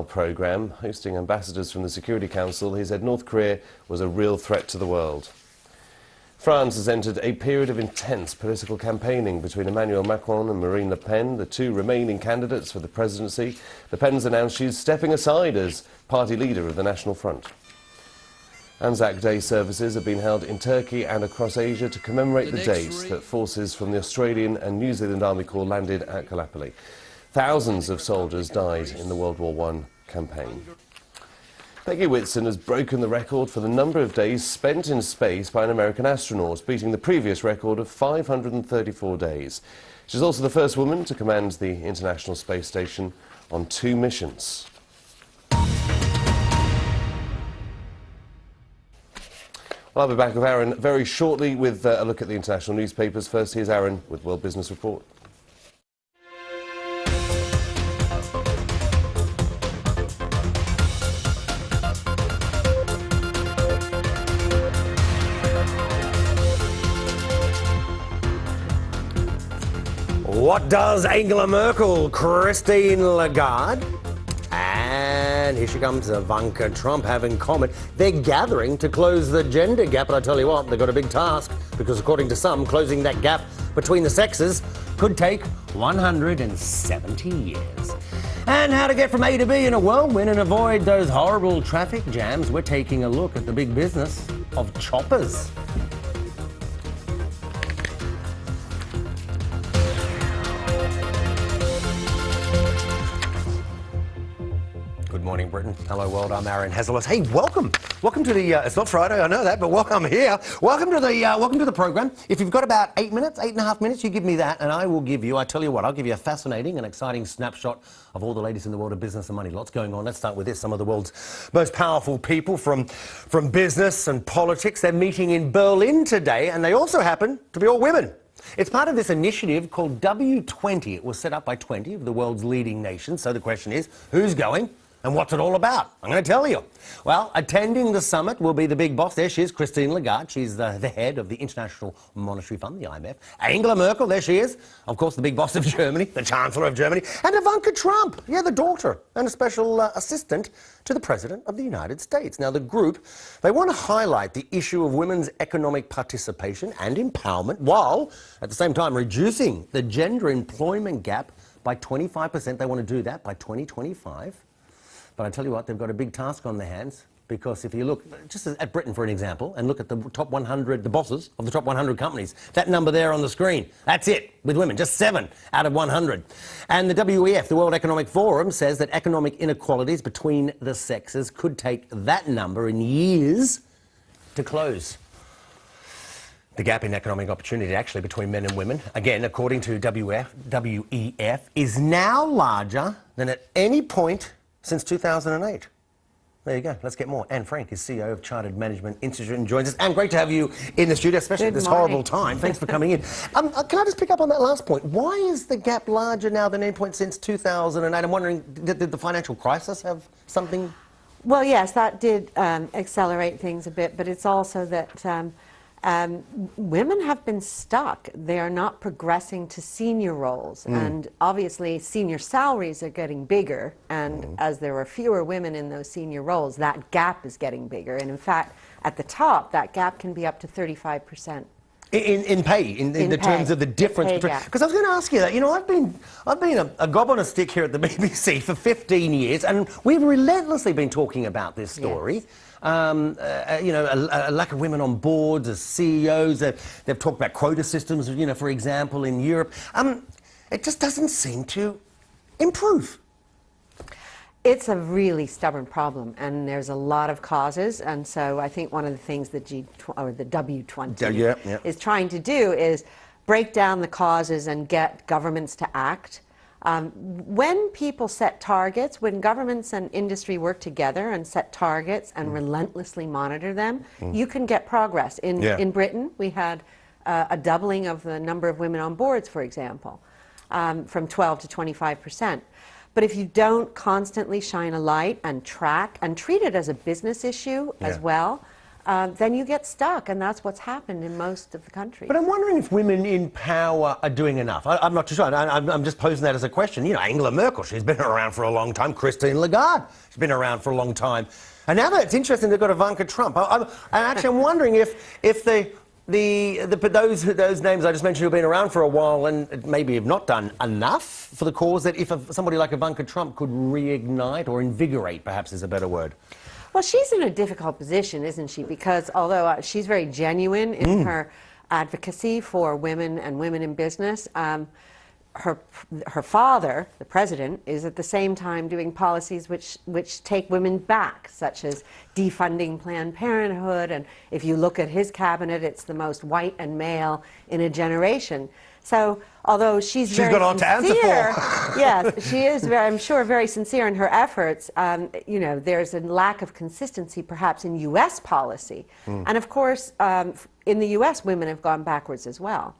Programme, hosting ambassadors from the Security Council. He said North Korea was a real threat to the world. France has entered a period of intense political campaigning between Emmanuel Macron and Marine Le Pen, the two remaining candidates for the presidency. Le Pen's announced she's stepping aside as party leader of the National Front. Anzac Day services have been held in Turkey and across Asia to commemorate the dates that forces from the Australian and New Zealand Army Corps landed at Gallipoli. Thousands of soldiers died in the World War I campaign. Peggy Whitson has broken the record for the number of days spent in space by an American astronaut, beating the previous record of 534 days. She's also the first woman to command the International Space Station on 2 missions. Well, I'll be back with Aaron very shortly with a look at the international newspapers. First, here's Aaron with World Business Report. What does Angela Merkel, Christine Lagarde, and here she comes, Ivanka Trump have in common? They're gathering to close the gender gap, but I tell you what, they've got a big task, because according to some, closing that gap between the sexes could take 170 years. And how to get from A to B in a whirlwind and avoid those horrible traffic jams, we're taking a look at the big business of choppers. Good morning, Britain. Hello, world. I'm Aaron Hazelus. Hey, welcome. Welcome to the, it's not Friday, I know that, but welcome here. Welcome to the program. If you've got about 8 minutes, 8.5 minutes, you give me that, and I will give you, I tell you what, I'll give you a fascinating and exciting snapshot of all the latest in the world of business and money. Lots going on. Let's start with this. Some of the world's most powerful people from business and politics. They're meeting in Berlin today, and they also happen to be all women. It's part of this initiative called W20. It was set up by 20 of the world's leading nations. So the question is, who's going? And what's it all about? I'm going to tell you. Well, attending the summit will be the big boss. There she is, Christine Lagarde. She's the head of the International Monetary Fund, the IMF. Angela Merkel, there she is. Of course, the big boss of Germany, the Chancellor of Germany. And Ivanka Trump, yeah, the daughter and a special assistant to the President of the United States. Now, the group, they want to highlight the issue of women's economic participation and empowerment, while at the same time reducing the gender employment gap by 25%. They want to do that by 2025. But I tell you what, they've got a big task on their hands, because if you look just at Britain, for an example, and look at the top 100, the bosses of the top 100 companies, that number there on the screen, that's it, with women, just 7 out of 100. And the WEF, the World Economic Forum, says that economic inequalities between the sexes could take that number in years to close. The gap in economic opportunity, actually, between men and women, again, according to WEF, is now larger than at any point since 2008. There you go. Let's get more. Anne Francke is CEO of Chartered Management Institute and joins us. Anne, great to have you in the studio, especially at this horrible time. Thanks for coming in. Can I just pick up on that last point? Why is the gap larger now than any point since 2008? I'm wondering, did the financial crisis have something? Well, yes, that did accelerate things a bit, but it's also that women have been stuck. They are not progressing to senior roles, and obviously senior salaries are getting bigger, and as there are fewer women in those senior roles, that gap is getting bigger, and in fact at the top that gap can be up to 35%. In pay, in the terms of the difference between, because I was going to ask you that. You know, I've been a gob on a stick here at the BBC for 15 years, and we've relentlessly been talking about this story. Yes. You know, a lack of women on boards as CEOs. They've talked about quota systems, you know, for example, in Europe. It just doesn't seem to improve. It's a really stubborn problem, and there's a lot of causes, and so I think one of the things that the W20 is trying to do is break down the causes and get governments to act. When people set targets, when governments and industry work together and set targets and relentlessly monitor them, you can get progress. In Britain, we had a doubling of the number of women on boards, for example, from 12 to 25%. But if you don't constantly shine a light and track and treat it as a business issue as well, then you get stuck, and that's what's happened in most of the countries. But I'm wondering if women in power are doing enough. I'm not too sure. I'm just posing that as a question. You know, Angela Merkel, she's been around for a long time. Christine Lagarde, she's been around for a long time. And now that it's interesting, they've got Ivanka Trump. I'm wondering if those names I just mentioned who've been around for a while and maybe have not done enough for the cause, that if somebody like Ivanka Trump could reignite or invigorate, perhaps is a better word. Well, she's in a difficult position, isn't she? Because although she's very genuine in her advocacy for women and women in business, her father, the president, is at the same time doing policies which take women back, such as defunding Planned Parenthood. And if you look at his cabinet, it's the most white and male in a generation. So although she's very got a lot to answer for. Yes, she is, I'm sure, very sincere in her efforts. You know, there's a lack of consistency perhaps in U.S. policy. And of course, in the U.S., women have gone backwards as well.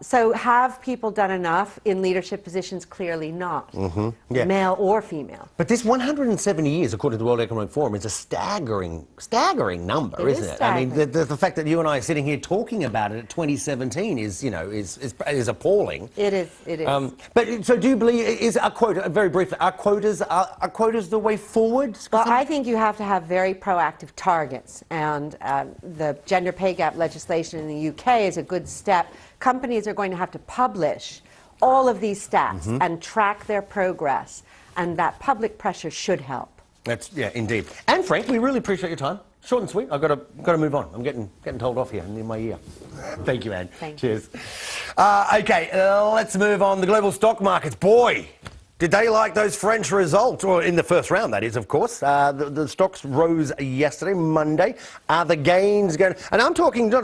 So have people done enough in leadership positions? Clearly not, male or female. But this 170 years, according to the World Economic Forum, is a staggering number, isn't it? I mean, the fact that you and I are sitting here talking about it at 2017 is, you know, is appalling. It is. It is. But so do you believe, is a quota, very briefly, are quotas the way forward? Well, I think you have to have very proactive targets, and the gender pay gap legislation in the UK is a good step. Companies are going to have to publish all of these stats and track their progress, and that public pressure should help. Yeah, indeed. And Frank, we really appreciate your time. Short and sweet. I've got to move on. I'm getting told off here in my ear. Thank you, Anne. Thank Cheers. Okay, let's move on. The global stock markets. Boy, did they like those French results? Or in the first round, that is, of course. The stocks rose yesterday, Monday. The gains going, and I'm talking not